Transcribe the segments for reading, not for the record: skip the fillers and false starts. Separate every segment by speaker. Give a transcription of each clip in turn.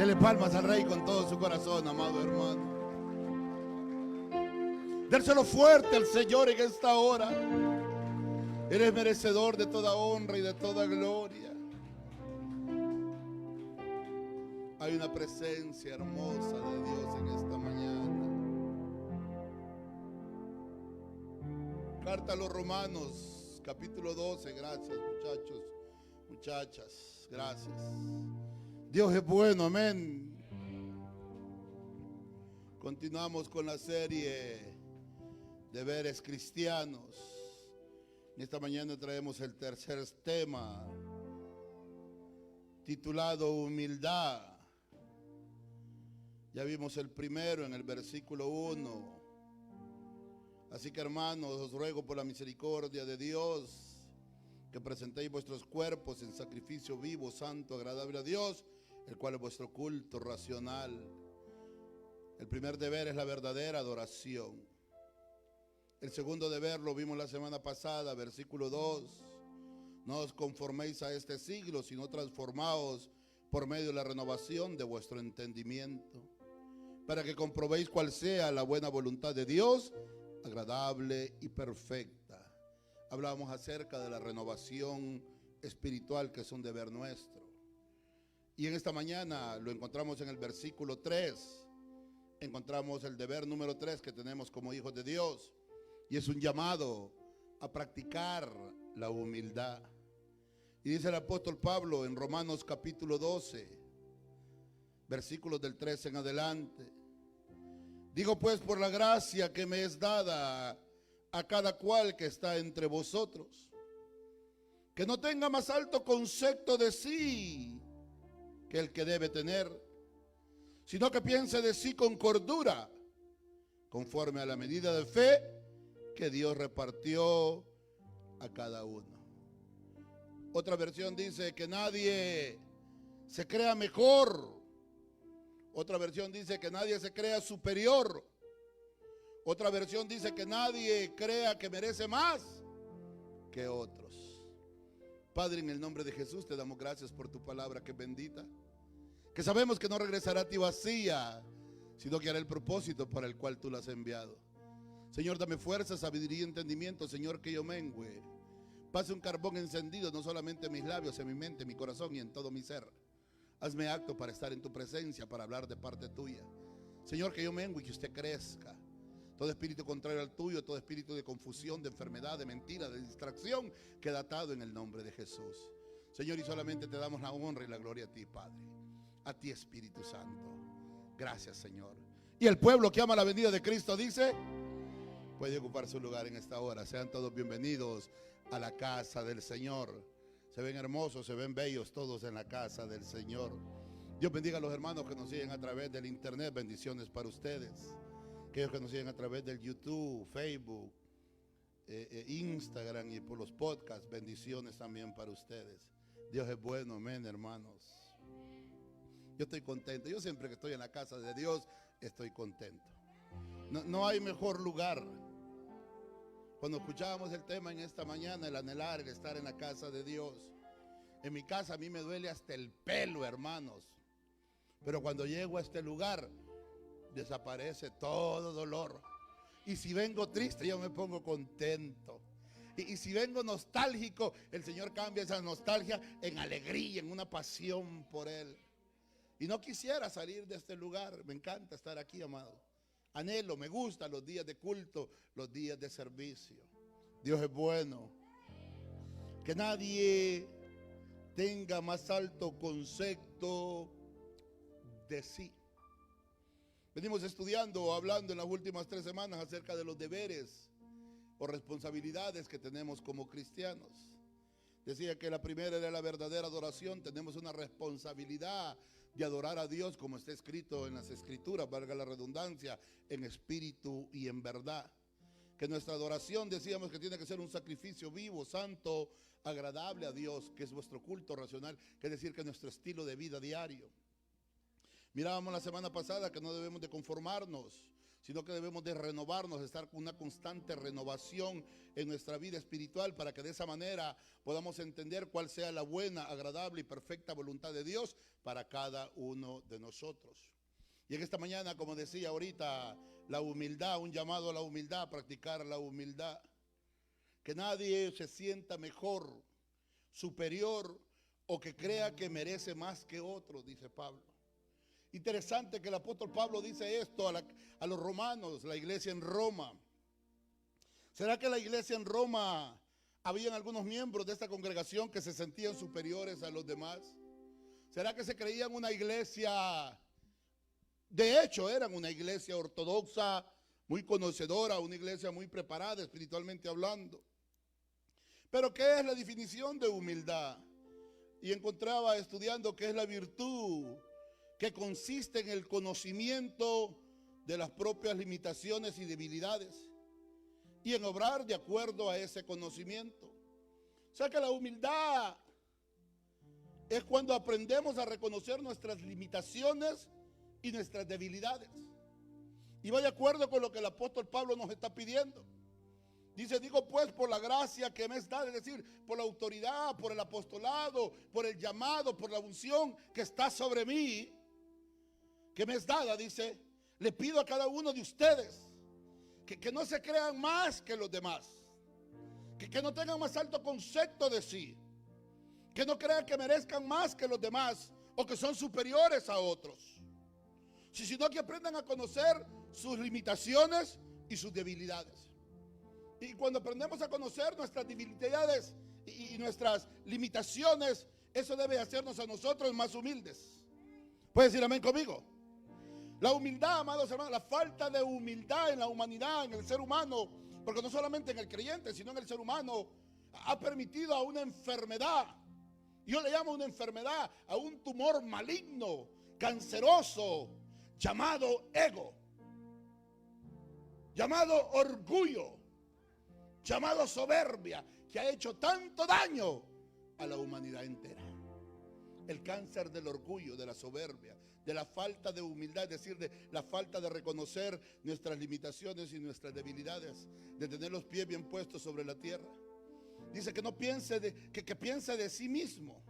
Speaker 1: Dele palmas al Rey con todo su corazón, amado hermano. Dérselo fuerte al Señor en esta hora. Él es merecedor de toda honra y de toda gloria. Hay una presencia hermosa de Dios en esta mañana. Carta a los Romanos, capítulo 12. Gracias, muchachos, muchachas. Gracias. Dios es bueno, amén. Continuamos con la serie Deberes Cristianos. En esta mañana traemos el tercer tema, titulado Humildad. Ya vimos el primero en el versículo 1. Así que, hermanos, os ruego por la misericordia de Dios que presentéis vuestros cuerpos en sacrificio vivo, santo, agradable a Dios, el cual es vuestro culto racional. El primer deber es la verdadera adoración. El segundo deber lo vimos la semana pasada, versículo 2. No os conforméis a este siglo, sino transformaos por medio de la renovación de vuestro entendimiento, para que comprobéis cuál sea la buena voluntad de Dios, agradable y perfecta. Hablamos acerca de la renovación espiritual, que es un deber nuestro. Y en esta mañana lo encontramos en el versículo 3. Encontramos el deber número 3 que tenemos como hijos de Dios. Y es un llamado a practicar la humildad. Y dice el apóstol Pablo en Romanos capítulo 12, versículos del 13 en adelante. Digo pues, por la gracia que me es dada a cada cual que está entre vosotros, que no tenga más alto concepto de sí que el que debe tener, sino que piense de sí con cordura, conforme a la medida de fe que Dios repartió a cada uno. Otra versión dice que nadie se crea mejor. Otra versión dice que nadie se crea superior. Otra versión dice que nadie crea que merece más que otros. Padre, en el nombre de Jesús te damos gracias por tu palabra que es bendita, que sabemos que no regresará a ti vacía, sino que hará el propósito para el cual tú la has enviado. Señor, dame fuerza, sabiduría y entendimiento, Señor, que yo mengüe. Pase un carbón encendido no solamente en mis labios, en mi mente, en mi corazón y en todo mi ser. Hazme acto para estar en tu presencia, para hablar de parte tuya. Señor, que yo mengue y que usted crezca. Todo espíritu contrario al tuyo, todo espíritu de confusión, de enfermedad, de mentira, de distracción, queda atado en el nombre de Jesús. Señor, y solamente te damos la honra y la gloria a ti, Padre. A ti, Espíritu Santo. Gracias, Señor. Y el pueblo que ama la venida de Cristo dice: puede ocupar su lugar en esta hora. Sean todos bienvenidos a la casa del Señor. Se ven hermosos, se ven bellos todos en la casa del Señor. Dios bendiga a los hermanos que nos siguen a través del internet. Bendiciones para ustedes. Aquellos que nos siguen a través del YouTube, Facebook, Instagram y por los podcasts. Bendiciones también para ustedes. Dios es bueno, amén, hermanos. Yo estoy contento. Yo siempre que estoy en la casa de Dios estoy contento. No hay mejor lugar. Cuando escuchábamos el tema en esta mañana, el anhelar, el estar en la casa de Dios. En mi casa a mí me duele hasta el pelo, hermanos. Pero cuando llego a este lugar, desaparece todo dolor. Y si vengo triste, yo me pongo contento. Y si vengo nostálgico, el Señor cambia esa nostalgia en alegría, en una pasión por Él. Y no quisiera salir de este lugar. Me encanta estar aquí, amado. Anhelo, me gustan los días de culto, los días de servicio. Dios es bueno. Que nadie tenga más alto concepto de sí. Venimos estudiando, hablando en las últimas 3 semanas acerca de los deberes o responsabilidades que tenemos como cristianos. Decía que la primera era la verdadera adoración. Tenemos una responsabilidad de adorar a Dios como está escrito en las escrituras, valga la redundancia, en espíritu y en verdad. Que nuestra adoración, decíamos que tiene que ser un sacrificio vivo, santo, agradable a Dios, que es vuestro culto racional, que es decir, que nuestro estilo de vida diario. Mirábamos la semana pasada que no debemos de conformarnos sino que debemos de renovarnos, estar con una constante renovación en nuestra vida espiritual, para que de esa manera podamos entender cuál sea la buena, agradable y perfecta voluntad de Dios para cada uno de nosotros. Y en esta mañana, como decía ahorita, la humildad, un llamado a la humildad, a practicar la humildad. Que nadie se sienta mejor, superior o que crea que merece más que otro, dice Pablo. Interesante que el apóstol Pablo dice esto a los romanos, la iglesia en Roma. ¿Será que la iglesia en Roma, habían algunos miembros de esta congregación que se sentían superiores a los demás? ¿Será que se creían una iglesia? De hecho, eran una iglesia ortodoxa, muy conocedora, una iglesia muy preparada espiritualmente hablando. Pero ¿qué es la definición de humildad? Y encontraba estudiando que es la virtud que consiste en el conocimiento de las propias limitaciones y debilidades y en obrar de acuerdo a ese conocimiento. O sea que la humildad es cuando aprendemos a reconocer nuestras limitaciones y nuestras debilidades. Y va de acuerdo con lo que el apóstol Pablo nos está pidiendo. Dice, digo pues por la gracia que me es dada, es decir, por la autoridad, por el apostolado, por el llamado, por la unción que está sobre mí, que me es dada, dice, le pido a cada uno de ustedes que no se crean más que los demás, que no tengan más alto concepto de sí, que no crean que merezcan más que los demás o que son superiores a otros, sino que aprendan a conocer sus limitaciones y sus debilidades. Y cuando aprendemos a conocer nuestras debilidades y nuestras limitaciones, eso debe hacernos a nosotros más humildes. ¿Puedes decir amén conmigo? La humildad, amados hermanos, la falta de humildad en la humanidad, en el ser humano, porque no solamente en el creyente, sino en el ser humano, ha permitido a una enfermedad. Yo le llamo una enfermedad, a un tumor maligno, canceroso, llamado ego, llamado orgullo, llamado soberbia, que ha hecho tanto daño a la humanidad entera. El cáncer del orgullo, de la soberbia, de la falta de humildad, es decir, de la falta de reconocer nuestras limitaciones y nuestras debilidades, de tener los pies bien puestos sobre la tierra. Dice que no piense que piense de sí mismo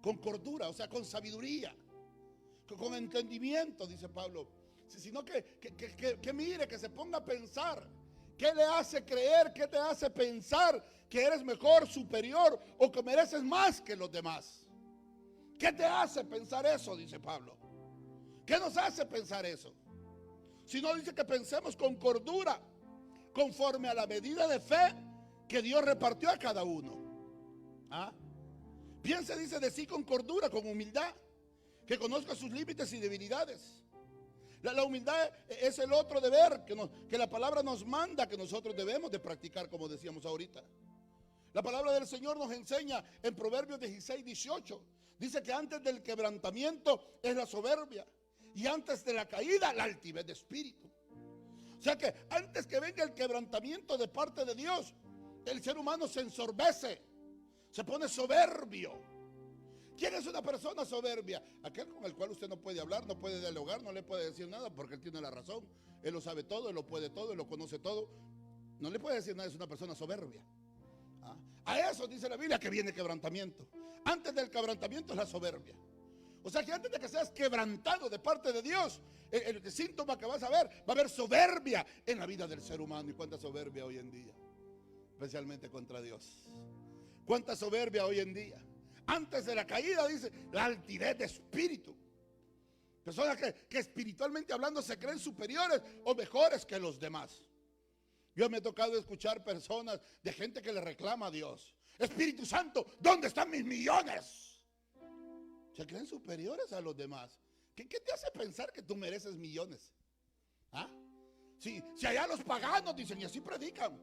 Speaker 1: con cordura, o sea, con sabiduría, con entendimiento, dice Pablo, sino que mire, que se ponga a pensar. ¿Qué le hace creer, qué te hace pensar que eres mejor, superior o que mereces más que los demás? ¿Qué te hace pensar eso? Dice Pablo. ¿Qué nos hace pensar eso? Si no, dice que pensemos con cordura, conforme a la medida de fe que Dios repartió a cada uno. ¿Ah? Piense, dice, de sí con cordura, con humildad, que conozca sus límites y debilidades. La humildad es el otro deber que la palabra nos manda, que nosotros debemos de practicar, como decíamos ahorita. La palabra del Señor nos enseña en Proverbios 16, 18. Dice que antes del quebrantamiento es la soberbia y antes de la caída la altivez de espíritu. O sea que antes que venga el quebrantamiento de parte de Dios, el ser humano se ensorbece, se pone soberbio. ¿Quién es una persona soberbia? Aquel con el cual usted no puede hablar, no puede dialogar, no le puede decir nada porque él tiene la razón. Él lo sabe todo, él lo puede todo, él lo conoce todo. No le puede decir nada, es una persona soberbia. A eso dice la Biblia que viene quebrantamiento. Antes del quebrantamiento es la soberbia. O sea que antes de que seas quebrantado de parte de Dios, el síntoma que vas a ver, va a haber soberbia en la vida del ser humano. ¿Y cuánta soberbia hoy en día? Especialmente contra Dios. ¿Cuánta soberbia hoy en día? Antes de la caída, dice, la altivez de espíritu. Personas que espiritualmente hablando se creen superiores o mejores que los demás. Yo me he tocado escuchar personas de gente que le reclama a Dios. Espíritu Santo, ¿dónde están mis millones? Se creen superiores a los demás. ¿Qué te hace pensar que tú mereces millones? ¿Ah? Si allá los paganos dicen, y así predican,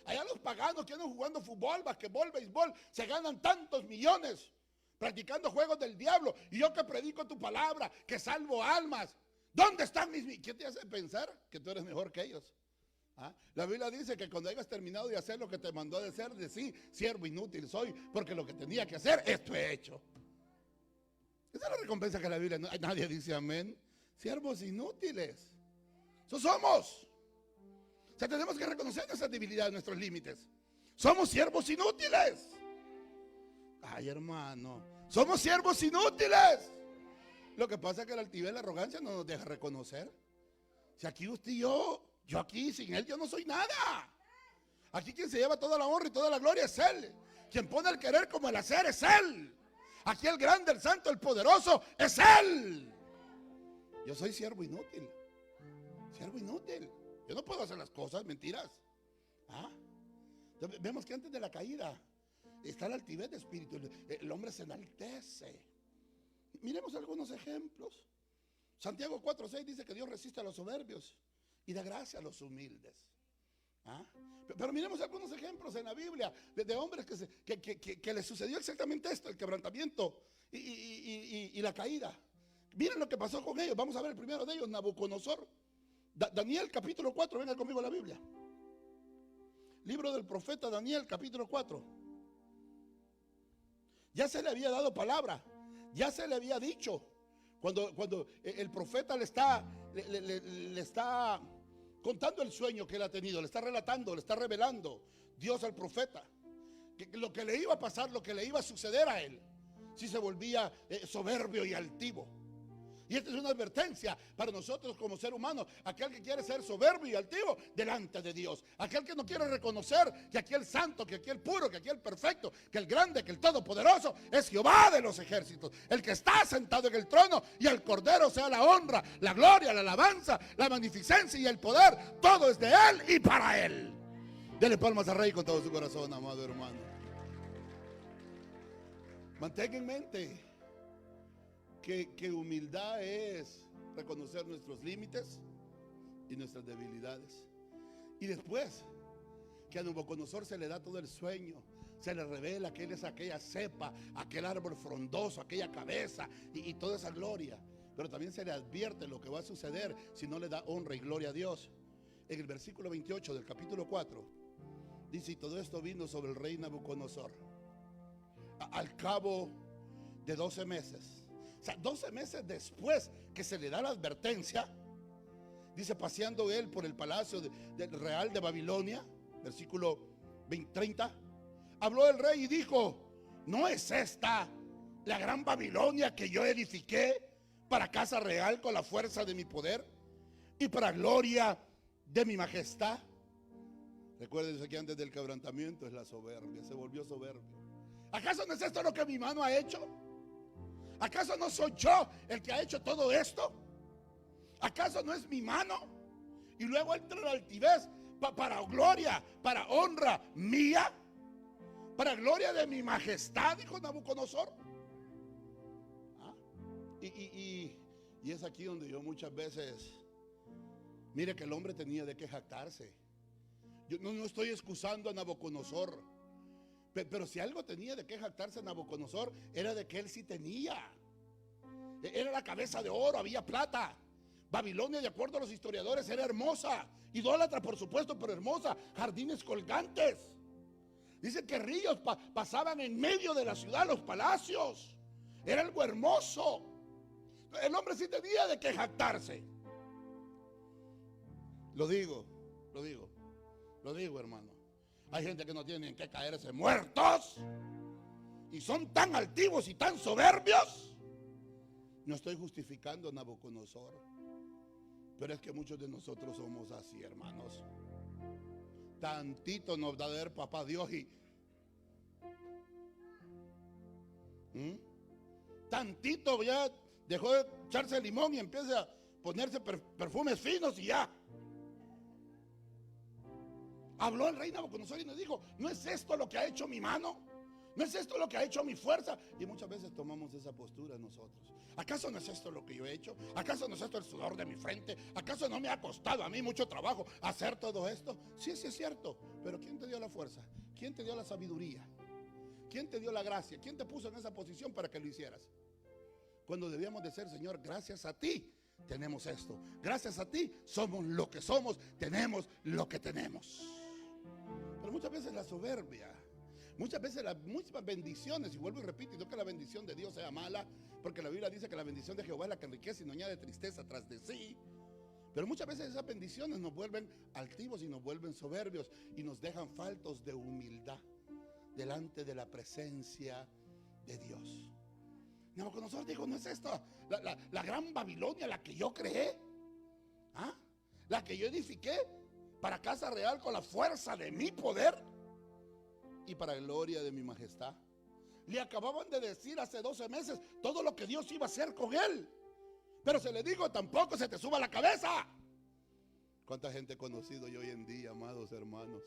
Speaker 1: allá los paganos que andan jugando fútbol, basquetbol, béisbol, se ganan tantos millones practicando juegos del diablo. Y yo que predico tu palabra, que salvo almas, ¿dónde están mis millones? ¿Qué te hace pensar que tú eres mejor que ellos? ¿Ah? La Biblia dice que cuando hayas terminado de hacer lo que te mandó de hacer, de sí, siervo inútil soy, porque lo que tenía que hacer, esto he hecho. Esa es la recompensa que la Biblia, nadie dice amén. Siervos inútiles. Eso somos. O sea, tenemos que reconocer nuestras debilidades, nuestros límites. Somos siervos inútiles. Ay, hermano, somos siervos inútiles. Lo que pasa es que la altivez y la arrogancia no nos deja reconocer. Si aquí usted y yo aquí sin Él yo no soy nada. Aquí quien se lleva toda la honra y toda la gloria es Él. Quien pone el querer como el hacer es Él. Aquí el grande, el santo, el poderoso es Él. Yo soy siervo inútil. Siervo inútil. Yo no puedo hacer las cosas, mentiras. Entonces, vemos que antes de la caída está la altivez de espíritu. El hombre se enaltece. Miremos algunos ejemplos. Santiago 4:6 dice que Dios resiste a los soberbios y da gracia a los humildes. Pero miremos algunos ejemplos en la Biblia de hombres que les sucedió exactamente esto, el quebrantamiento y la caída. Miren lo que pasó con ellos. Vamos a ver el primero de ellos, Nabucodonosor. Daniel capítulo 4, venga conmigo a la Biblia. Libro del profeta Daniel capítulo 4. Ya se le había dado palabra, ya se le había dicho. Cuando el profeta le está contando el sueño que él ha tenido, le está relatando, le está revelando Dios al profeta que lo que le iba a pasar, lo que le iba a suceder a él si se volvía soberbio y altivo. Y esta es una advertencia para nosotros como ser humano. Aquel que quiere ser soberbio y altivo delante de Dios. Aquel que no quiere reconocer que aquel santo, que aquel puro, que aquel perfecto, que el grande, que el todopoderoso es Jehová de los ejércitos. El que está sentado en el trono, y al Cordero sea la honra, la gloria, la alabanza, la magnificencia y el poder. Todo es de Él y para Él. Dele palmas al Rey con todo su corazón, amado hermano. Mantenga en mente que humildad es reconocer nuestros límites y nuestras debilidades. Y después que a Nabucodonosor se le da todo el sueño, se le revela que él es aquella cepa, aquel árbol frondoso, aquella cabeza y toda esa gloria. Pero también se le advierte lo que va a suceder si no le da honra y gloria a Dios. En el versículo 28 del capítulo 4 dice: y todo esto vino sobre el rey Nabucodonosor al cabo de 12 meses. O sea, 12 meses después que se le da la advertencia, dice: paseando él por el palacio del real de Babilonia, versículo 30, habló el rey y dijo: ¿no es esta la gran Babilonia que yo edifiqué para casa real con la fuerza de mi poder y para gloria de mi majestad? Recuérdense que antes del quebrantamiento es la soberbia, se volvió soberbio. ¿Acaso no es esto lo que mi mano ha hecho? ¿Acaso no soy yo el que ha hecho todo esto? ¿Acaso no es mi mano? Y luego entra la altivez para gloria, para honra mía, para gloria de mi majestad, dijo Nabucodonosor. Y es aquí donde yo muchas veces, mire que el hombre tenía de qué jactarse. Yo no estoy excusando a Nabucodonosor, pero si algo tenía de qué jactarse Nabucodonosor, era de que él sí tenía. Era la cabeza de oro, había plata. Babilonia, de acuerdo a los historiadores, era hermosa. Idólatra, por supuesto, pero hermosa. Jardines colgantes. Dicen que ríos pasaban en medio de la ciudad, los palacios. Era algo hermoso. El hombre sí tenía de qué jactarse. Lo digo, hermano. Hay gente que no tiene en qué caerse muertos y son tan altivos y tan soberbios. No estoy justificando a Nabucodonosor, pero es que muchos de nosotros somos así, hermanos. Tantito nos da de ver papá Dios y tantito ya dejó de echarse limón y empieza a ponerse perfumes finos y ya. Habló el rey Nabucodonosor y nos dijo: ¿no es esto lo que ha hecho mi mano? ¿No es esto lo que ha hecho mi fuerza? Y muchas veces tomamos esa postura nosotros. ¿Acaso no es esto lo que yo he hecho? ¿Acaso no es esto el sudor de mi frente? ¿Acaso no me ha costado a mí mucho trabajo hacer todo esto? Sí, sí es cierto. Pero ¿quién te dio la fuerza? ¿Quién te dio la sabiduría? ¿Quién te dio la gracia? ¿Quién te puso en esa posición para que lo hicieras? Cuando debíamos de ser: Señor, gracias a ti tenemos esto. Gracias a ti somos lo que somos, tenemos lo que tenemos. Pero muchas veces la soberbia, muchas veces las muchas bendiciones, y vuelvo y repito, y no que la bendición de Dios sea mala, porque la Biblia dice que la bendición de Jehová es la que enriquece y no añade tristeza tras de sí. Pero muchas veces esas bendiciones nos vuelven altivos y nos vuelven soberbios y nos dejan faltos de humildad delante de la presencia de Dios. Nabucodonosor dijo: no es esto la gran Babilonia la que yo creé, ¿ah? La que yo edifiqué para casa real con la fuerza de mi poder y para gloria de mi majestad. Le acababan de decir hace 12 meses todo lo que Dios iba a hacer con él, pero se le dijo: tampoco se te suba la cabeza. ¿Cuánta gente he conocido yo hoy en día, amados hermanos?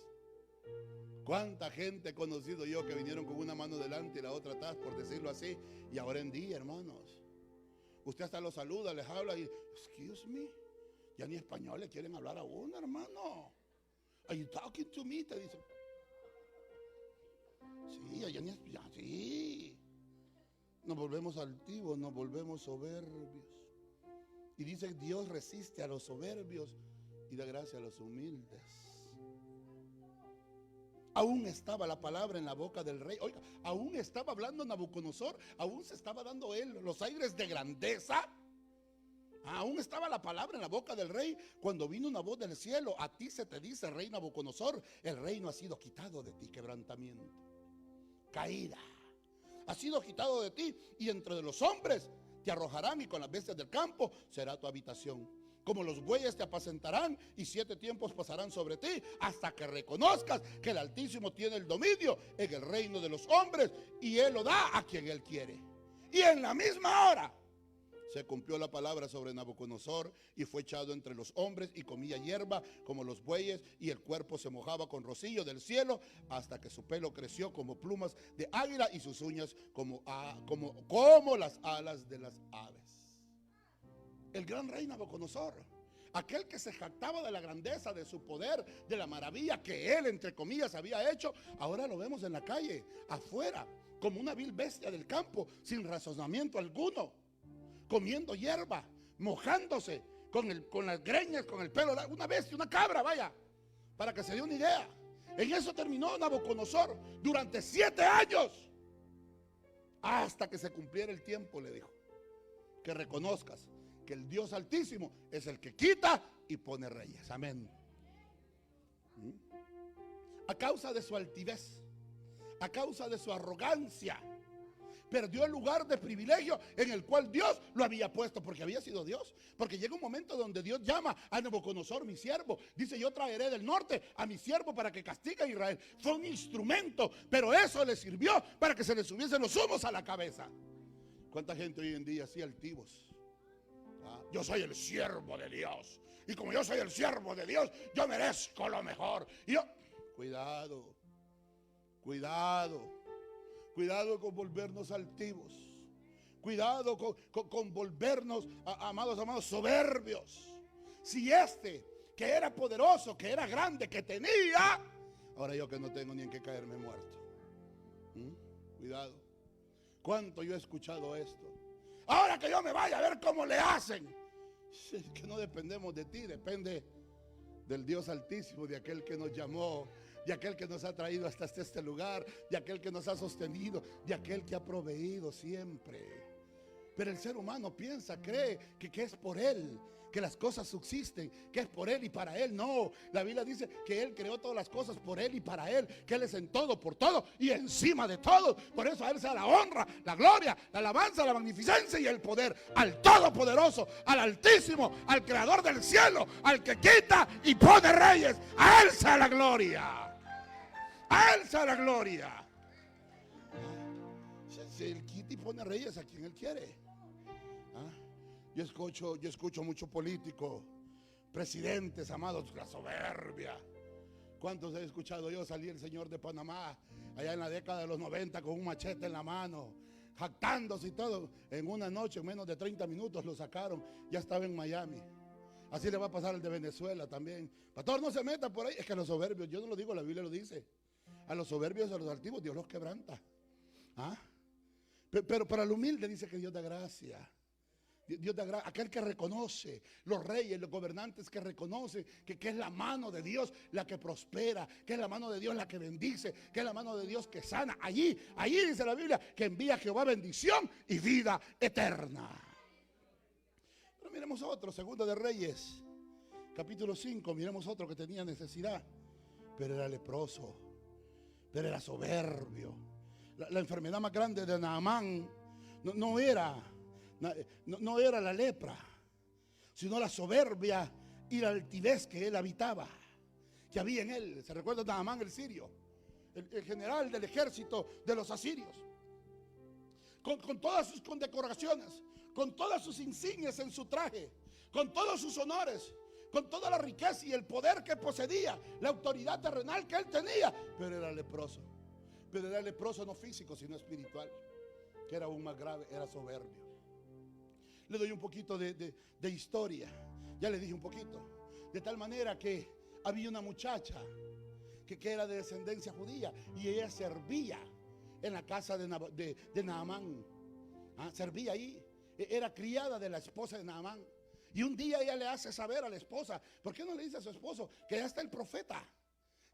Speaker 1: ¿Cuánta gente he conocido yo que vinieron con una mano delante y la otra atrás, por decirlo así? Y ahora en día, hermanos, usted hasta los saluda, les habla y excuse me, ya ni español le quieren hablar a uno, hermano. Are you talking to me? Te dicen. Sí, ya ni ya, sí. Nos volvemos altivos, nos volvemos soberbios. Y dice: Dios resiste a los soberbios y da gracia a los humildes. Aún estaba la palabra en la boca del rey. Oiga, aún estaba hablando Nabucodonosor. Aún se estaba dando él los aires de grandeza. Aún estaba la palabra en la boca del rey cuando vino una voz del cielo: a ti se te dice, rey Nabucodonosor, el reino ha sido quitado de ti. Quebrantamiento, caída, ha sido quitado de ti, y entre los hombres te arrojarán, y con las bestias del campo será tu habitación. Como los bueyes te apacentarán, y 7 tiempos pasarán sobre ti, hasta que reconozcas que el Altísimo tiene el dominio en el reino de los hombres, y Él lo da a quien Él quiere. Y en la misma hora se cumplió la palabra sobre Nabucodonosor, y fue echado entre los hombres, y comía hierba como los bueyes, y el cuerpo se mojaba con rocío del cielo, hasta que su pelo creció como plumas de águila, y sus uñas como las alas de las aves. El gran rey Nabucodonosor, aquel que se jactaba de la grandeza, de su poder, de la maravilla que él, entre comillas, había hecho, ahora lo vemos en la calle, afuera, como una vil bestia del campo, sin razonamiento alguno, comiendo hierba, mojándose con las greñas, con el pelo, una bestia, una cabra, vaya, para que se dé una idea. En eso terminó Nabucodonosor durante 7 años, hasta que se cumpliera el tiempo. Le dijo: que reconozcas que el Dios Altísimo es el que quita y pone reyes. Amén. A causa de su altivez, a causa de su arrogancia, perdió el lugar de privilegio en el cual Dios lo había puesto, porque había sido Dios. Porque llega un momento donde Dios llama a Nabucodonosor, mi siervo. Dice: yo traeré del norte a mi siervo para que castigue a Israel. Fue un instrumento, pero eso le sirvió para que se le subiesen los humos a la cabeza. ¿Cuánta gente hoy en día así altivos? Yo soy el siervo de Dios, y como yo soy el siervo de Dios, yo merezco lo mejor. Y yo, cuidado, cuidado, cuidado con volvernos altivos. Cuidado con volvernos, amados, soberbios. Si este que era poderoso, que era grande, que tenía, ahora yo que no tengo ni en qué caerme muerto. Cuidado. ¿Cuánto yo he escuchado esto? Ahora que yo me vaya a ver cómo le hacen. Es que no dependemos de ti, depende del Dios Altísimo, de aquel que nos llamó, de aquel que nos ha traído hasta este lugar, de aquel que nos ha sostenido, de aquel que ha proveído siempre. Pero el ser humano piensa, cree que es por él que las cosas subsisten, que es por él y para él. No, la Biblia dice que él creó todas las cosas por él y para él, que él es en todo, por todo y encima de todo. Por eso a él sea la honra, la gloria, la alabanza, la magnificencia y el poder, al Todopoderoso, al Altísimo, al Creador del cielo, al que quita y pone reyes. A él sea la gloria, a él sea la gloria. Si él quita y pone reyes a quien él quiere. Yo escucho mucho político, presidentes, amados, la soberbia. ¿Cuántos he escuchado yo? Salí el señor de Panamá allá en la década de los 90 con un machete en la mano, jactándose y todo. En una noche, en menos de 30 minutos lo sacaron, ya estaba en Miami. Así le va a pasar al de Venezuela también. Pastor, no se meta por ahí. Es que a los soberbios, yo no lo digo, la Biblia lo dice. A los soberbios, a los altivos, Dios los quebranta. Pero para el humilde dice que Dios da gracia. Dios da gracia, aquel que reconoce, los reyes, los gobernantes que reconocen que es la mano de Dios la que prospera, que es la mano de Dios la que bendice, que es la mano de Dios que sana. Allí dice la Biblia que envía a Jehová bendición y vida eterna. Pero miremos otro, Segunda de Reyes, capítulo 5, miremos otro que tenía necesidad, pero era leproso, pero era soberbio. La enfermedad más grande de Naamán no era la lepra, sino la soberbia y la altivez que él habitaba, que había en él. ¿Se recuerda Naamán el sirio? El general del ejército de los asirios, con todas sus condecoraciones, con todas sus insignias en su traje, con todos sus honores, con toda la riqueza y el poder que poseía, la autoridad terrenal que él tenía, pero era leproso. Pero era leproso no físico, sino espiritual, que era aún más grave, era soberbio. Le doy un poquito de historia, ya le dije un poquito, de tal manera que había una muchacha que era de descendencia judía, y ella servía en la casa de Naamán. Servía ahí, era criada de la esposa de Naamán. Y un día ella le hace saber a la esposa, ¿por qué no le dice a su esposo que allá está el profeta?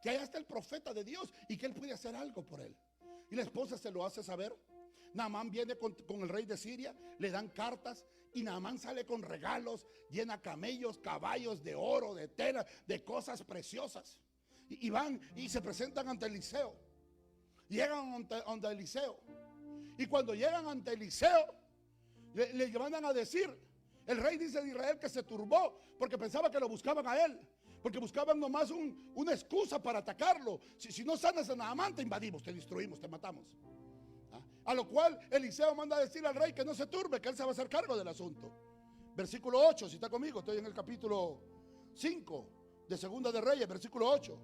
Speaker 1: Que allá está el profeta de Dios y que él puede hacer algo por él. Y la esposa se lo hace saber. Naamán viene con el rey de Siria, le dan cartas y Naamán sale con regalos, llena camellos, caballos de oro, de tela, de cosas preciosas. Y van y se presentan ante Eliseo. Llegan ante Eliseo. Y cuando llegan ante Eliseo, le mandan a decir, el rey dice de Israel que se turbó porque pensaba que lo buscaban a él, porque buscaban nomás una excusa para atacarlo. Si no sanas a Naamán, te invadimos, te destruimos, te matamos. A lo cual Eliseo manda a decir al rey que no se turbe, que él se va a hacer cargo del asunto. Versículo 8, si está conmigo, estoy en el capítulo 5 de Segunda de Reyes, versículo 8.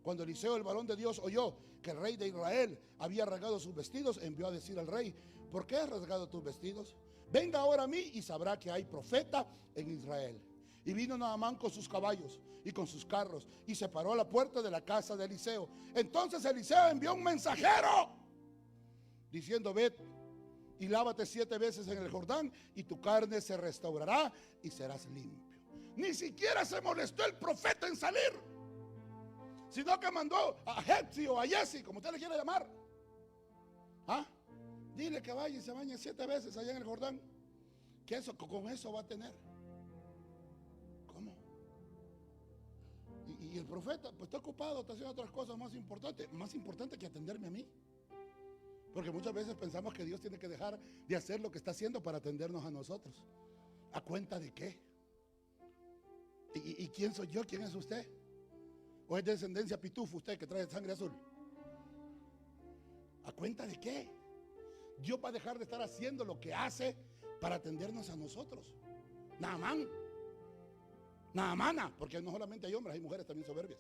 Speaker 1: Cuando Eliseo, el varón de Dios, oyó que el rey de Israel había rasgado sus vestidos, envió a decir al rey, ¿por qué has rasgado tus vestidos? Venga ahora a mí y sabrá que hay profeta en Israel. Y vino Naamán con sus caballos y con sus carros y se paró a la puerta de la casa de Eliseo. Entonces Eliseo envió un mensajero diciendo, ved y lávate 7 veces en el Jordán y tu carne se restaurará y serás limpio. Ni siquiera se molestó el profeta en salir, sino que mandó a Jepsi o a Jesse, como usted le quiera llamar. Dile que vaya y se bañe 7 veces allá en el Jordán, que eso, con eso va a tener. ¿Cómo? Y el profeta pues está ocupado, está haciendo otras cosas más importantes que atenderme a mí. Porque muchas veces pensamos que Dios tiene que dejar de hacer lo que está haciendo para atendernos a nosotros. ¿A cuenta de qué? ¿Y quién soy yo? ¿Quién es usted? ¿O es de descendencia pitufo usted que trae sangre azul? ¿A cuenta de qué? Dios va a dejar de estar haciendo lo que hace para atendernos a nosotros. Naamana, porque no solamente hay hombres, hay mujeres también soberbias.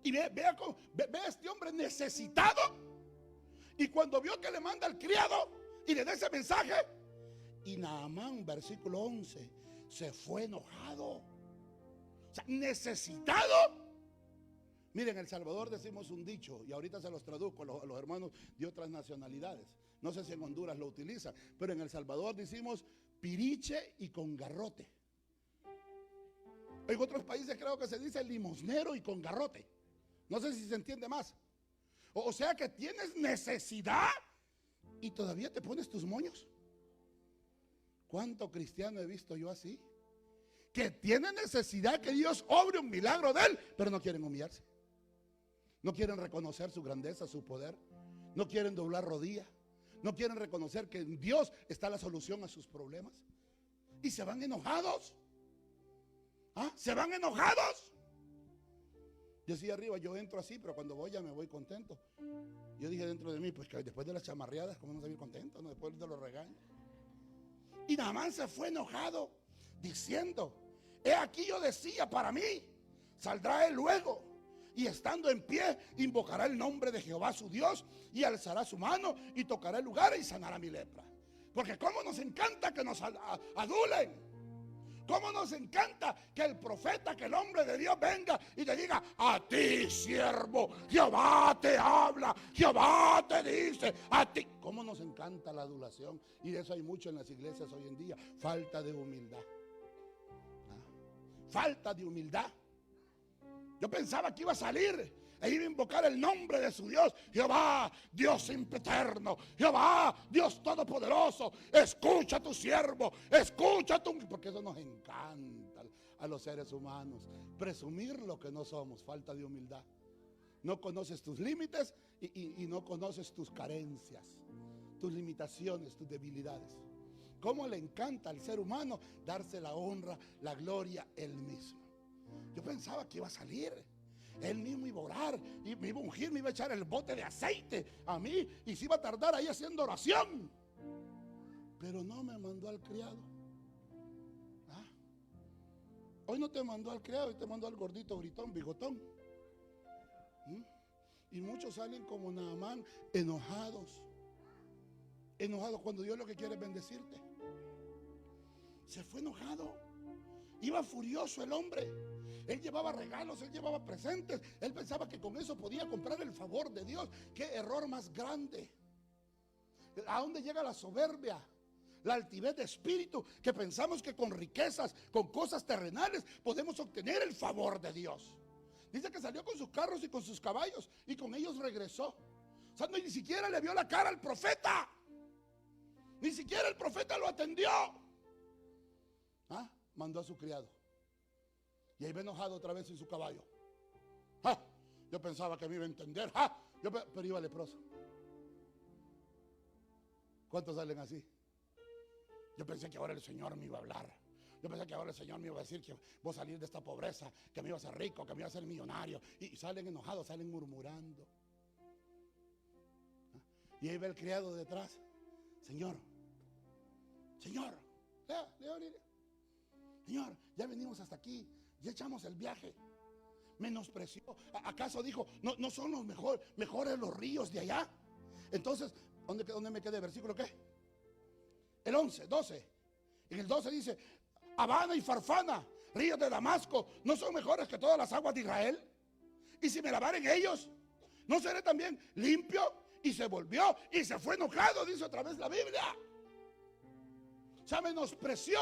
Speaker 1: Y ve a este hombre necesitado. Y cuando vio que le manda al criado y le da ese mensaje, y Naamán, versículo 11, se fue enojado. O sea, necesitado. Miren, en El Salvador decimos un dicho, y ahorita se los traduzco a los hermanos de otras nacionalidades. No sé si en Honduras lo utilizan, pero en El Salvador decimos piriche y con garrote. En otros países creo que se dice limosnero y con garrote. No sé si se entiende más. O sea que tienes necesidad y todavía te pones tus moños. ¿Cuánto cristiano he visto yo así? Que tiene necesidad que Dios obre un milagro de él, pero no quieren humillarse. No quieren reconocer su grandeza, su poder. No quieren doblar rodillas. No quieren reconocer que en Dios está la solución a sus problemas. Y se van enojados. Se van enojados. Yo decía arriba, yo entro así, pero cuando voy ya me voy contento. Yo dije dentro de mí, pues que después de las chamarreadas, ¿cómo no salir contento? ¿No? Después de los regaños. Y Naamán se fue enojado, diciendo, he aquí yo decía para mí, saldrá él luego, y estando en pie, invocará el nombre de Jehová su Dios, y alzará su mano, y tocará el lugar, y sanará mi lepra. Porque cómo nos encanta que nos adulen. Cómo nos encanta que el profeta, que el hombre de Dios venga y te diga, a ti siervo, Jehová te habla, Jehová te dice, a ti. Cómo nos encanta la adulación. Y de eso hay mucho en las iglesias hoy en día. Falta de humildad. Falta de humildad. Yo pensaba que iba a salir e iba a invocar el nombre de su Dios. Jehová, Dios eterno, Jehová, Dios todopoderoso, escucha a tu siervo, escucha a tu... Porque eso nos encanta a los seres humanos, presumir lo que no somos, falta de humildad. No conoces tus límites y no conoces tus carencias, tus limitaciones, tus debilidades. Cómo le encanta al ser humano darse la honra, la gloria él mismo. Yo pensaba que iba a salir, él mismo iba a orar, y me iba a ungir, me iba a echar el bote de aceite a mí y se iba a tardar ahí haciendo oración. Pero no me mandó al criado. Hoy no te mandó al criado, hoy te mandó al gordito, gritón, bigotón. Y muchos salen como Naamán, enojados. Enojados cuando Dios lo que quiere es bendecirte. Se fue enojado. Iba furioso el hombre. Él llevaba regalos, él llevaba presentes. Él pensaba que con eso podía comprar el favor de Dios. Qué error más grande. ¿A dónde llega la soberbia? La altivez de espíritu, que pensamos que con riquezas, con cosas terrenales, podemos obtener el favor de Dios. Dice que salió con sus carros y con sus caballos y con ellos regresó. O sea, ni siquiera le vio la cara al profeta. Ni siquiera el profeta lo atendió. Mandó a su criado. Y ahí va enojado otra vez en su caballo. Yo pensaba que me iba a entender. Pero iba leproso. ¿Cuántos salen así? Yo pensé que ahora el Señor me iba a hablar. Yo pensé que ahora el Señor me iba a decir que voy a salir de esta pobreza, que me iba a hacer rico, que me iba a hacer millonario. Y salen enojados, salen murmurando. Y ahí va el criado detrás. Señor, Señor, Señor, ya venimos hasta aquí, ya echamos el viaje. Menospreció. ¿Acaso dijo, no son los mejores los ríos de allá? Entonces, ¿dónde me quedé? ¿Versículo qué? El 11, 12. En el 12 dice, Habana y Farfana, ríos de Damasco, ¿no son mejores que todas las aguas de Israel? Y si me lavaren ellos, ¿no seré también limpio? Y se volvió y se fue enojado, dice otra vez la Biblia. O sea, menospreció.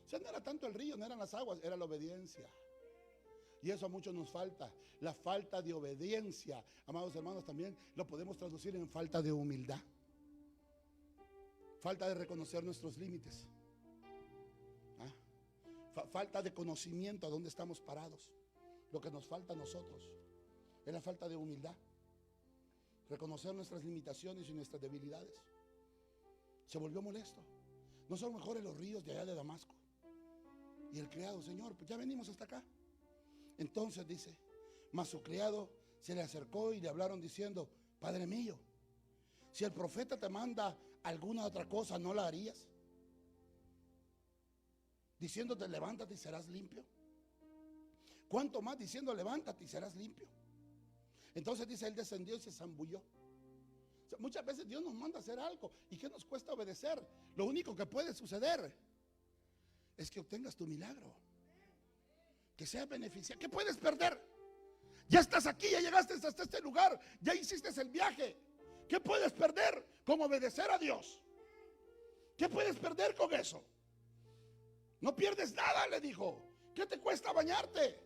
Speaker 1: O sea, no era tanto el río, no eran las aguas, era la obediencia. Y eso a muchos nos falta, la falta de obediencia. Amados hermanos, también lo podemos traducir en falta de humildad. Falta de reconocer nuestros límites. Falta de conocimiento a dónde estamos parados. Lo que nos falta a nosotros es la falta de humildad. Reconocer nuestras limitaciones y nuestras debilidades. Se volvió molesto. No son mejores los ríos de allá de Damasco. Y el criado, Señor, pues ya venimos hasta acá. Entonces dice, mas su criado se le acercó y le hablaron diciendo, Padre mío, si el profeta te manda alguna otra cosa, ¿no la harías? Diciéndote, levántate y serás limpio. ¿Cuánto más diciendo, levántate y serás limpio? Entonces dice, él descendió y se zambulló. O sea, muchas veces Dios nos manda a hacer algo. ¿Y qué nos cuesta obedecer? Lo único que puede suceder es que obtengas tu milagro, que sea beneficiado. ¿Qué puedes perder? Ya estás aquí, ya llegaste hasta este lugar, ya hiciste el viaje. ¿Qué puedes perder con obedecer a Dios? ¿Qué puedes perder con eso? No pierdes nada, le dijo. ¿Qué te cuesta bañarte?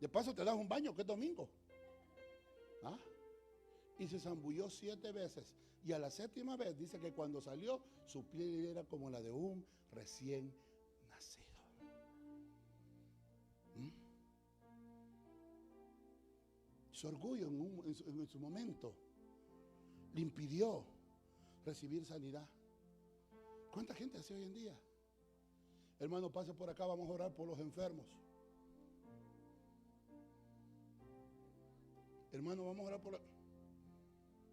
Speaker 1: De paso te das un baño, que es domingo. Y se zambulló 7 veces. Y a la 7ª vez dice que cuando salió, su piel era como la de un recién nacido. Su orgullo en su momento le impidió recibir sanidad. ¿Cuánta gente hace hoy en día? Hermano, pase por acá, vamos a orar por los enfermos. Hermano, vamos a orar por...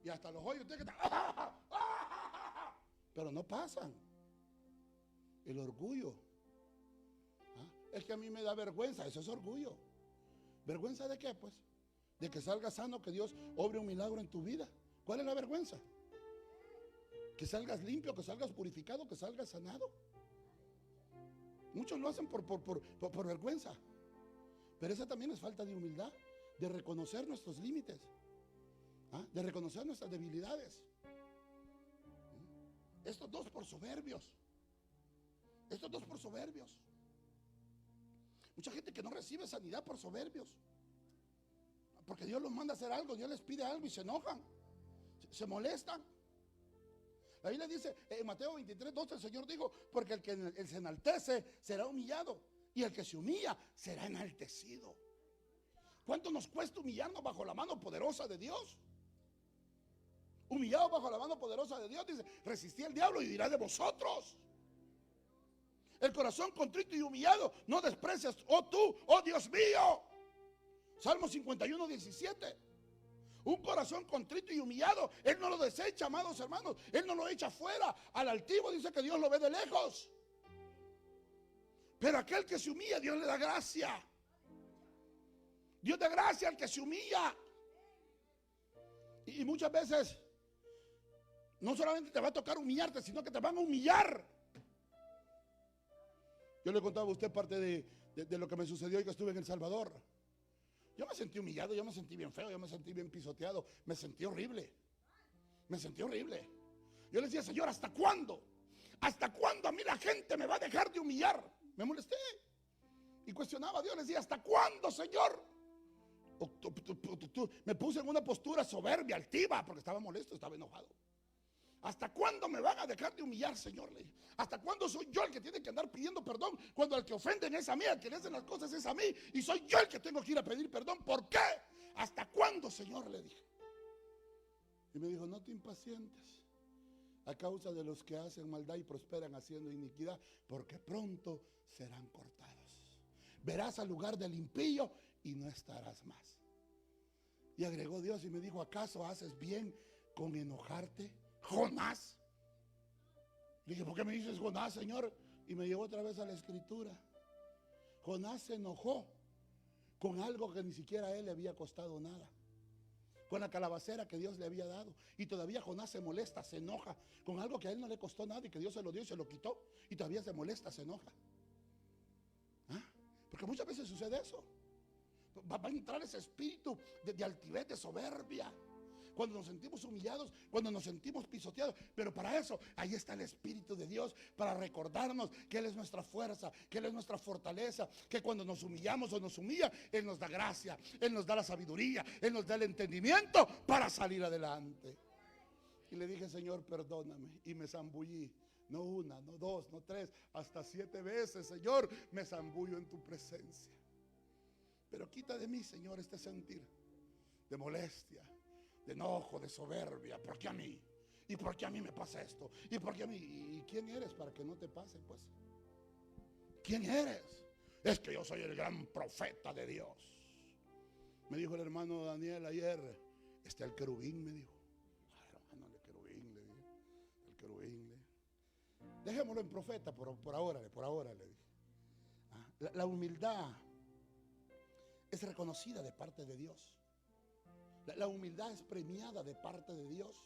Speaker 1: Y hasta los hoyos ustedes que están... Pero no pasan. El orgullo. Es que a mí me da vergüenza, eso es orgullo. ¿Vergüenza de qué? Pues de que salgas sano, que Dios obre un milagro en tu vida. ¿Cuál es la vergüenza? Que salgas limpio, que salgas purificado, que salgas sanado. Muchos lo hacen por vergüenza. Pero esa también es falta de humildad, de reconocer nuestros límites, de reconocer nuestras debilidades. Estos dos por soberbios. Estos dos por soberbios. Mucha gente que no recibe sanidad por soberbios. Porque Dios los manda a hacer algo, Dios les pide algo y se enojan, se molestan. La Biblia dice en Mateo 23:12, el Señor dijo: porque el que se enaltece será humillado, y el que se humilla será enaltecido. ¿Cuánto nos cuesta humillarnos bajo la mano poderosa de Dios? Humillado bajo la mano poderosa de Dios, dice: resistí al diablo y dirá de vosotros. El corazón contrito y humillado no desprecias, oh tú, oh Dios mío. Salmo 51:17. Un corazón contrito y humillado, Él no lo desecha, amados hermanos. Él no lo echa fuera. Al altivo dice que Dios lo ve de lejos. Pero aquel que se humilla, Dios le da gracia. Dios da gracia al que se humilla. Y muchas veces no solamente te va a tocar humillarte, sino que te van a humillar. Yo le contaba a usted parte de lo que me sucedió hoy que estuve en El Salvador. Yo me sentí humillado, yo me sentí bien feo, yo me sentí bien pisoteado, me sentí horrible. Me sentí horrible. Yo le decía: Señor, ¿hasta cuándo? ¿Hasta cuándo a mí la gente me va a dejar de humillar? Me molesté y cuestionaba a Dios. Le decía: ¿hasta cuándo, Señor? Me puse en una postura soberbia, altiva, porque estaba molesto, estaba enojado. ¿Hasta cuándo me van a dejar de humillar, Señor? ¿Hasta cuándo soy yo el que tiene que andar pidiendo perdón cuando el que ofenden es a mí, el que le hacen las cosas es a mí, y soy yo el que tengo que ir a pedir perdón? ¿Por qué? ¿Hasta cuándo, Señor? Le dije. Y me dijo: no te impacientes a causa de los que hacen maldad y prosperan haciendo iniquidad, porque pronto serán cortados. Verás al lugar del impío y no estarás más. Y agregó Dios y me dijo: ¿acaso haces bien con enojarte, Jonás? Le dije: ¿por qué me dices Jonás, Señor? Y me llevó otra vez a la escritura. Jonás se enojó con algo que ni siquiera a él le había costado nada, con la calabacera que Dios le había dado. Y todavía Jonás se molesta, se enoja con algo que a él no le costó nada y que Dios se lo dio y se lo quitó. Y todavía se molesta, se enoja. ¿Ah? Porque muchas veces sucede eso. Va a entrar ese espíritu de altivez, de soberbia, cuando nos sentimos humillados, cuando nos sentimos pisoteados. Pero para eso, ahí está el Espíritu de Dios, para recordarnos que Él es nuestra fuerza, que Él es nuestra fortaleza, que cuando nos humillamos o nos humilla, Él nos da gracia, Él nos da la sabiduría, Él nos da el entendimiento para salir adelante. Y le dije: Señor, perdóname. Y me zambullí, no una, no dos, no tres, hasta 7 veces, Señor, me zambullo en tu presencia. Pero quita de mí, Señor, este sentir de molestia, de enojo, de soberbia. ¿Por qué a mí? ¿Y por qué a mí me pasa esto? ¿Y por qué a mí? ¿Y quién eres para que no te pase, pues? ¿Quién eres? Es que yo soy el gran profeta de Dios. Me dijo el hermano Daniel ayer: está el querubín, me dijo. Ay, hermano, el querubín, le dije. El querubín, le dije. Dejémoslo en profeta por ahora, le dije. La humildad es reconocida de parte de Dios. La humildad es premiada de parte de Dios.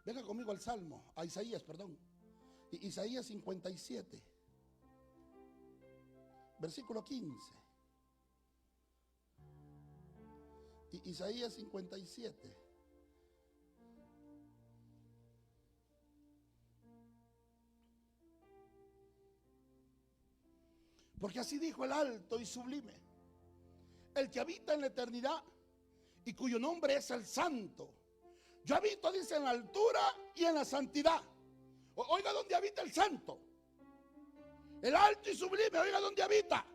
Speaker 1: Venga conmigo al Salmo, a Isaías, perdón. Isaías 57, versículo 15. Isaías 57. Porque así dijo el alto y sublime, el que habita en la eternidad y cuyo nombre es el Santo. Yo habito, dice, en la altura y en la santidad. Oiga dónde habita el Santo, el alto y sublime. Oiga dónde habita.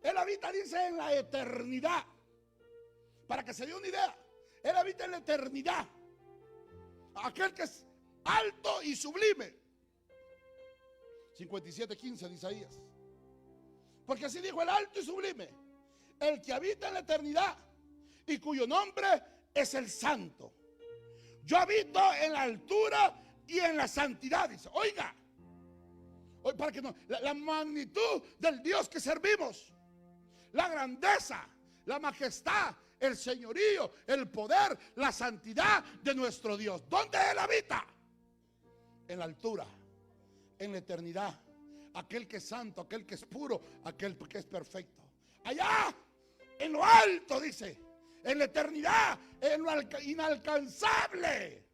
Speaker 1: Él habita, dice, en la eternidad. Para que se dé una idea, Él habita en la eternidad. Aquel que es alto y sublime. 57:15 de Isaías. Porque así dijo el alto y sublime, el que habita en la eternidad y cuyo nombre es el Santo. Yo habito en la altura y en la santidad, dice. Oiga, para que no, la magnitud del Dios que servimos, la grandeza, la majestad, el señorío, el poder, la santidad de nuestro Dios. ¿Dónde Él habita? En la altura, en la eternidad. Aquel que es santo, aquel que es puro, aquel que es perfecto. Allá, en lo alto, dice, en la eternidad, en lo inalcanzable.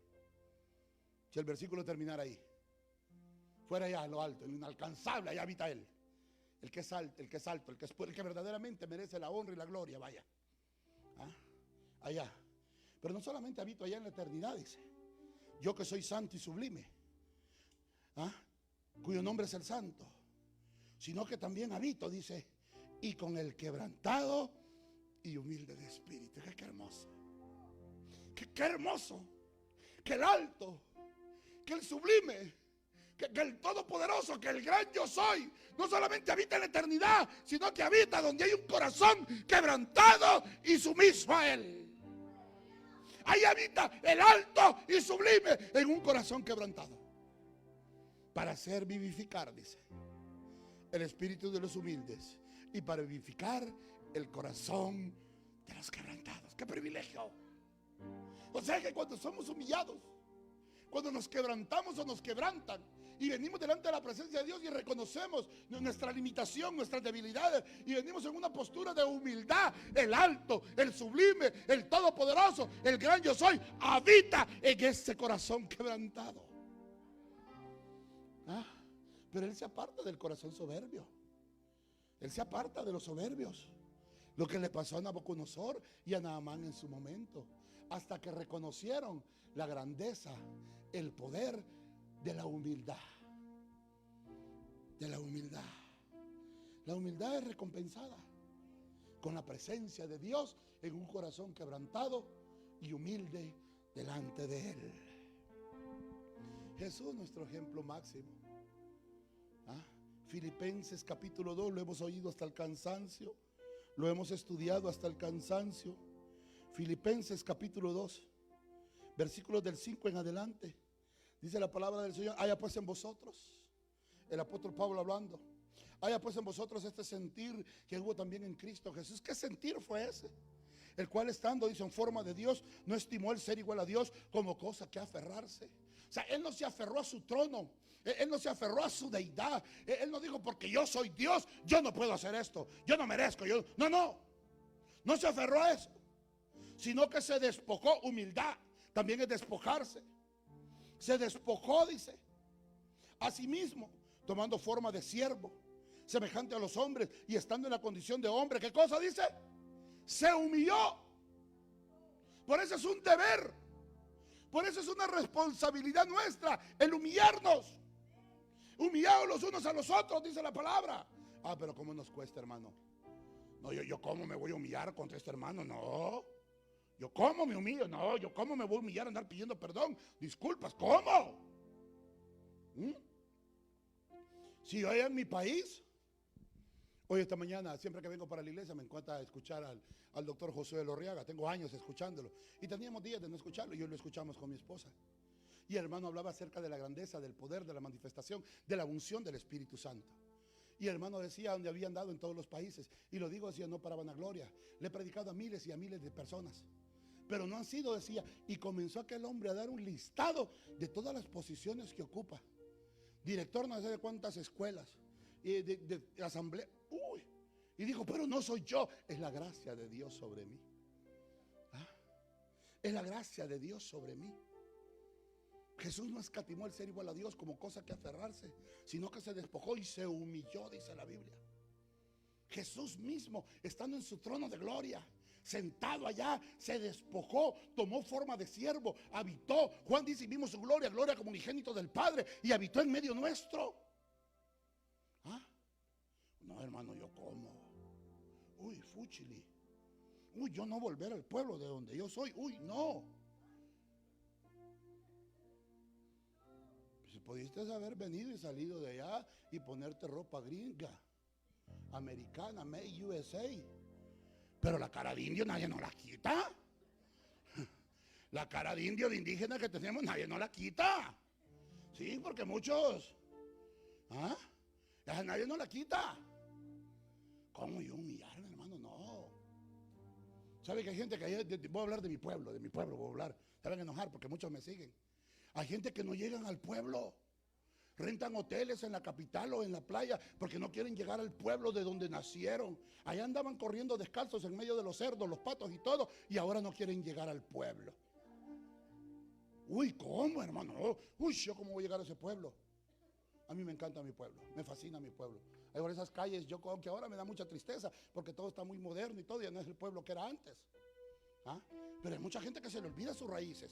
Speaker 1: Si el versículo terminara ahí, fuera allá, en lo alto, en lo inalcanzable, allá habita Él. El que es alto, el que es alto, el que es puro, el que verdaderamente merece la honra y la gloria, vaya. allá. Pero no solamente habito allá en la eternidad, dice. Yo que soy santo y sublime, cuyo nombre es el santo, sino que también habito, dice, y con el quebrantado y humilde de espíritu. Qué hermoso. Qué hermoso. Que el alto, que el sublime, que el todopoderoso, que el gran yo soy, no solamente habita en la eternidad, sino que habita donde hay un corazón quebrantado y sumiso a él. Ahí habita el alto y sublime en un corazón quebrantado, para hacer vivificar, dice, el espíritu de los humildes y para vivificar el corazón de los quebrantados. ¡Qué privilegio! O sea que cuando somos humillados, cuando nos quebrantamos o nos quebrantan y venimos delante de la presencia de Dios y reconocemos nuestra limitación, nuestras debilidades, y venimos en una postura de humildad, el alto, el sublime, el todopoderoso, el gran yo soy, habita en ese corazón quebrantado. Pero Él se aparta del corazón soberbio. Él se aparta de los soberbios. Lo que le pasó a Nabucodonosor y a Naamán en su momento, hasta que reconocieron la grandeza, el poder de la humildad. De la humildad. La humildad es recompensada con la presencia de Dios en un corazón quebrantado y humilde delante de Él. Jesús, nuestro ejemplo máximo. Filipenses capítulo 2, lo hemos oído hasta el cansancio, lo hemos estudiado hasta el cansancio. Filipenses capítulo 2, versículos del 5 en adelante, dice la palabra del Señor: haya pues en vosotros, el apóstol Pablo hablando, haya pues en vosotros este sentir que hubo también en Cristo Jesús. ¿Qué sentir fue ese? El cual estando, dice, en forma de Dios, no estimó el ser igual a Dios como cosa que aferrarse. O sea, Él no se aferró a su trono, Él no se aferró a su deidad. Él no dijo, porque yo soy Dios, yo no puedo hacer esto, yo no merezco, no se aferró a eso, sino que se despojó. Humildad también es despojarse. Se despojó, dice, a sí mismo, tomando forma de siervo, semejante a los hombres, y estando en la condición de hombre. ¿Qué cosa dice? Se humilló. Por eso es un deber, por eso es una responsabilidad nuestra, el humillarnos. Humillados los unos a los otros, dice la palabra. Pero ¿cómo nos cuesta, hermano? No, yo ¿cómo me voy a humillar contra este hermano? No. Yo ¿cómo me humillo? No, yo ¿cómo me voy a humillar, andar pidiendo perdón, disculpas? ¿Cómo? Si yo en mi país, hoy esta mañana, siempre que vengo para la iglesia, me encanta escuchar al doctor Josué Lorriaga. Tengo años escuchándolo y teníamos días de no escucharlo, y hoy lo escuchamos con mi esposa. Y el hermano hablaba acerca de la grandeza, del poder, de la manifestación, de la unción del Espíritu Santo. Y el hermano decía donde había andado en todos los países, y lo digo, decía, no para vanagloria, le he predicado a miles y a miles de personas, pero no han sido, decía, y comenzó aquel hombre a dar un listado de todas las posiciones que ocupa, director no sé de cuántas escuelas, y de asamblea, y dijo, pero no soy yo, es la gracia de Dios sobre mí. Es la gracia de Dios sobre mí. Jesús no escatimó el ser igual a Dios como cosa que aferrarse, sino que se despojó y se humilló, dice la Biblia. Jesús mismo, estando en su trono de gloria, sentado allá, se despojó, tomó forma de siervo, habitó. Juan dice, y vimos su gloria, gloria como unigénito del Padre, y habitó en medio nuestro. No, hermano, yo como. Fúchili. Yo no volver al pueblo de donde yo soy. No. Si pudiste haber venido y salido de allá y ponerte ropa gringa, americana, made USA. Pero la cara de indio nadie nos la quita. La cara de indio, de indígena que tenemos, nadie nos la quita. Sí, porque muchos, nadie nos la quita. ¿Cómo yo humillarme, hermano? No. ¿Sabe que hay gente que, voy a hablar de mi pueblo, voy a hablar, se van a enojar porque muchos me siguen. Hay gente que no llegan al pueblo, rentan hoteles en la capital o en la playa porque no quieren llegar al pueblo de donde nacieron. Allá andaban corriendo descalzos en medio de los cerdos, los patos y todo, y ahora no quieren llegar al pueblo. ¿Cómo, hermano? ¿Yo cómo voy a llegar a ese pueblo? A mí me encanta mi pueblo, me fascina mi pueblo. Hay por esas calles, aunque ahora me da mucha tristeza porque todo está muy moderno y todo, ya no es el pueblo que era antes. ¿Ah? Pero hay mucha gente que se le olvida sus raíces.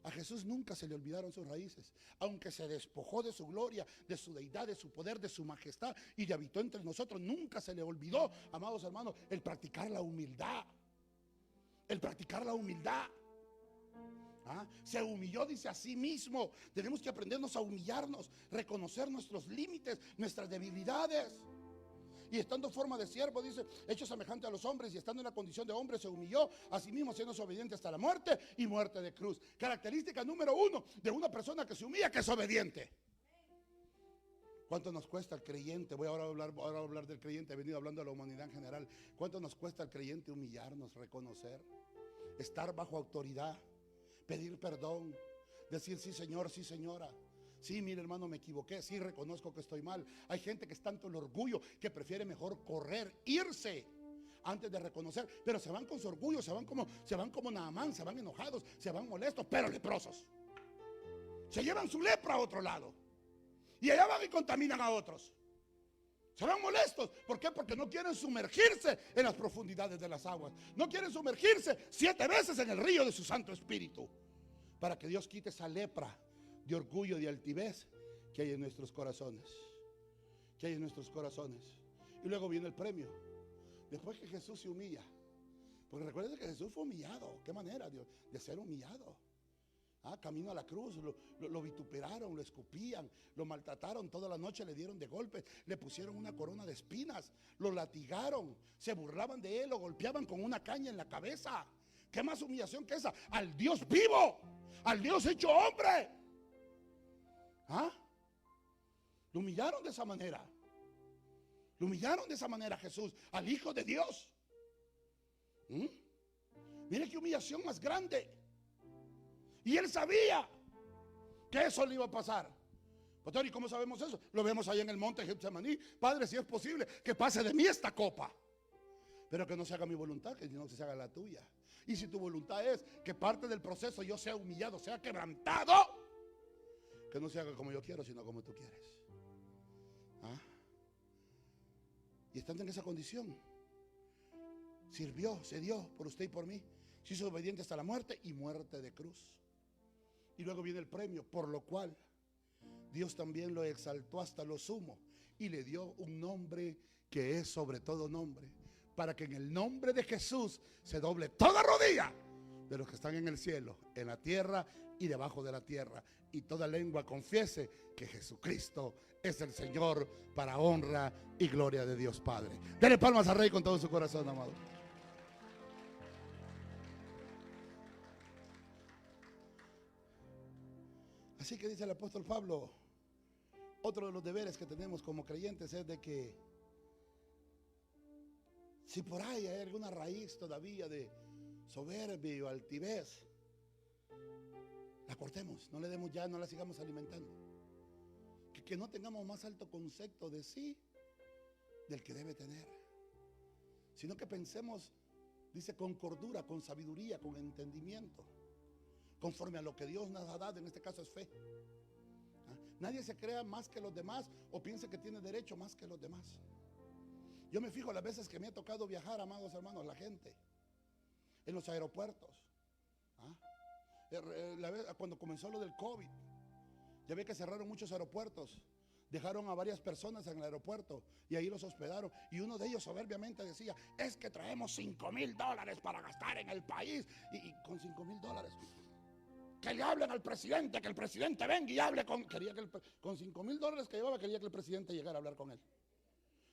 Speaker 1: A Jesús nunca se le olvidaron sus raíces. Aunque se despojó de su gloria, de su deidad, de su poder, de su majestad y de habitó entre nosotros, nunca se le olvidó, amados hermanos, el practicar la humildad. El practicar la humildad. ¿Ah? Se humilló, dice, a sí mismo. Tenemos que aprendernos a humillarnos, reconocer nuestros límites, nuestras debilidades. Y estando en forma de siervo, dice, hecho semejante a los hombres, y estando en la condición de hombre, se humilló a sí mismo, siendo obediente hasta la muerte y muerte de cruz. Característica número 1 de una persona que se humilla, que es obediente. ¿Cuánto nos cuesta al creyente? Voy ahora a hablar del creyente. He venido hablando de la humanidad en general. ¿Cuánto nos cuesta al creyente humillarnos, reconocer, estar bajo autoridad, pedir perdón, decir sí señor, sí señora? Sí, mire hermano, me equivoqué, sí reconozco que estoy mal. Hay gente que es tanto el orgullo que prefiere mejor correr, irse, antes de reconocer. Pero se van con su orgullo, se van como Naamán, se van enojados, se van molestos, pero leprosos. Se llevan su lepra a otro lado. Y allá van y contaminan a otros. Se van molestos. ¿Por qué? Porque no quieren sumergirse en las profundidades de las aguas. No quieren sumergirse 7 veces en el río de su Santo Espíritu, para que Dios quite esa lepra de orgullo y de altivez que hay en nuestros corazones. Que hay en nuestros corazones. Y luego viene el premio. Después que Jesús se humilla. Porque recuerden que Jesús fue humillado. ¿Qué manera de ser humillado? Camino a la cruz, lo vituperaron, lo escupían, lo maltrataron, toda la noche le dieron de golpes, le pusieron una corona de espinas, lo latigaron, se burlaban de él, lo golpeaban con una caña en la cabeza. ¿Qué más humillación que esa? Al Dios vivo, al Dios hecho hombre. Lo humillaron de esa manera. Lo humillaron de esa manera a Jesús, al Hijo de Dios. Mire qué humillación más grande. Y él sabía que eso le iba a pasar. Pastor, ¿y cómo sabemos eso? Lo vemos ahí en el monte Getsemaní. Padre, si es posible, que pase de mí esta copa, pero que no se haga mi voluntad, que no se haga la tuya. Y si tu voluntad es que parte del proceso yo sea humillado, sea quebrantado, que no se haga como yo quiero, sino como tú quieres. Y estando en esa condición, sirvió, se dio por usted y por mí, se hizo obediente hasta la muerte y muerte de cruz. Y luego viene el premio, por lo cual Dios también lo exaltó hasta lo sumo y le dio un nombre que es sobre todo nombre, para que en el nombre de Jesús se doble toda rodilla de los que están en el cielo, en la tierra y debajo de la tierra, y toda lengua confiese que Jesucristo es el Señor, para honra y gloria de Dios Padre. Dele palmas al Rey con todo su corazón, amado. Así que dice el apóstol Pablo, otro de los deberes que tenemos como creyentes es de que si por ahí hay alguna raíz todavía de soberbia o altivez, la cortemos, no le demos ya, no la sigamos alimentando. Que no tengamos más alto concepto de sí del que debe tener, sino que pensemos, dice, con cordura, con sabiduría, con entendimiento, conforme a lo que Dios nos ha dado. En este caso es fe. Nadie se crea más que los demás o piense que tiene derecho más que los demás. Yo me fijo las veces que me ha tocado viajar, amados hermanos, la gente en los aeropuertos. Cuando comenzó lo del COVID, ya ve que cerraron muchos aeropuertos, dejaron a varias personas en el aeropuerto y ahí los hospedaron, y uno de ellos soberbiamente decía, es que traemos $5,000 para gastar en el país, y con $5,000 que le hablen al presidente, que el presidente venga y hable con $5,000 que llevaba, quería que el presidente llegara a hablar con él.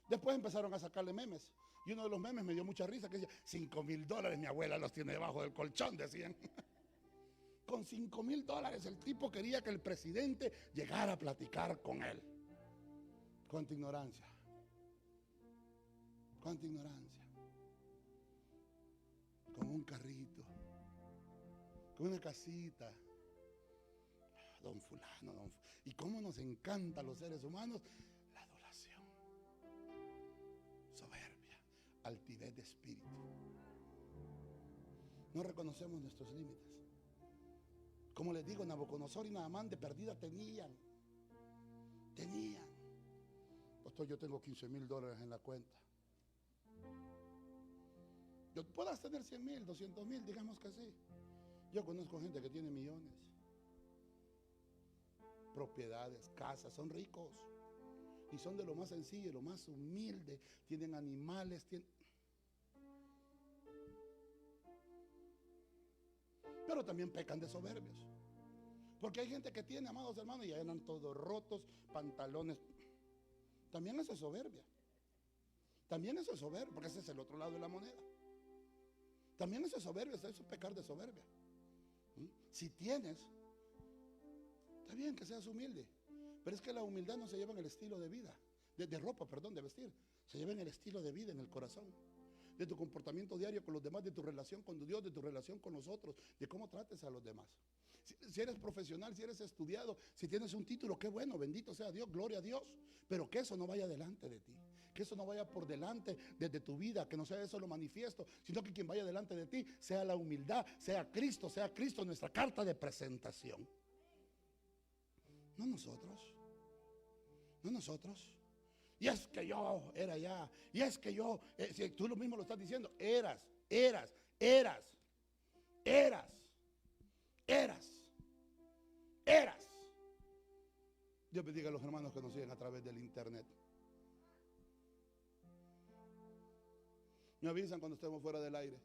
Speaker 1: Después empezaron a sacarle memes, y uno de los memes me dio mucha risa, que decía, $5,000 mi abuela los tiene debajo del colchón, decían. Con $5,000 el tipo quería que el presidente llegara a platicar con él. Cuánta ignorancia, cuánta ignorancia. Con un carrito, con una casita, don fulano, y cómo nos encanta a los seres humanos la adulación, soberbia, altivez de espíritu. No reconocemos nuestros límites. Como les digo, Nabucodonosor y Naamán de perdida tenían. Pastor, yo tengo $15,000 en la cuenta. Puedas tener 100,000, 200,000, digamos que sí. Yo conozco gente que tiene millones, propiedades, casas, son ricos. Y son de lo más sencillo, lo más humilde. Tienen animales, pero también pecan de soberbios. Porque hay gente que tiene, amados hermanos, y andan todos rotos, pantalones. También eso es soberbia. También eso es soberbia, porque ese es el otro lado de la moneda. También eso es soberbia, eso es pecar de soberbia. Si tienes, está bien que seas humilde, pero es que la humildad no se lleva en el estilo de vida, de ropa, perdón, de vestir. Se lleva en el estilo de vida, en el corazón, de tu comportamiento diario con los demás, de tu relación con Dios, de tu relación con los otros, de cómo trates a los demás. Si eres profesional, si eres estudiado, si tienes un título, qué bueno, bendito sea Dios, gloria a Dios. Pero que eso no vaya delante de ti, que eso no vaya por delante de tu vida, que no sea eso lo manifiesto, sino que quien vaya delante de ti sea la humildad, sea Cristo nuestra carta de presentación. No nosotros, no nosotros. Y es que yo era ya, y es que yo, si tú lo mismo lo estás diciendo, eras. Dios bendiga a los hermanos que nos siguen a través del internet. Me avisan cuando estemos fuera del aire.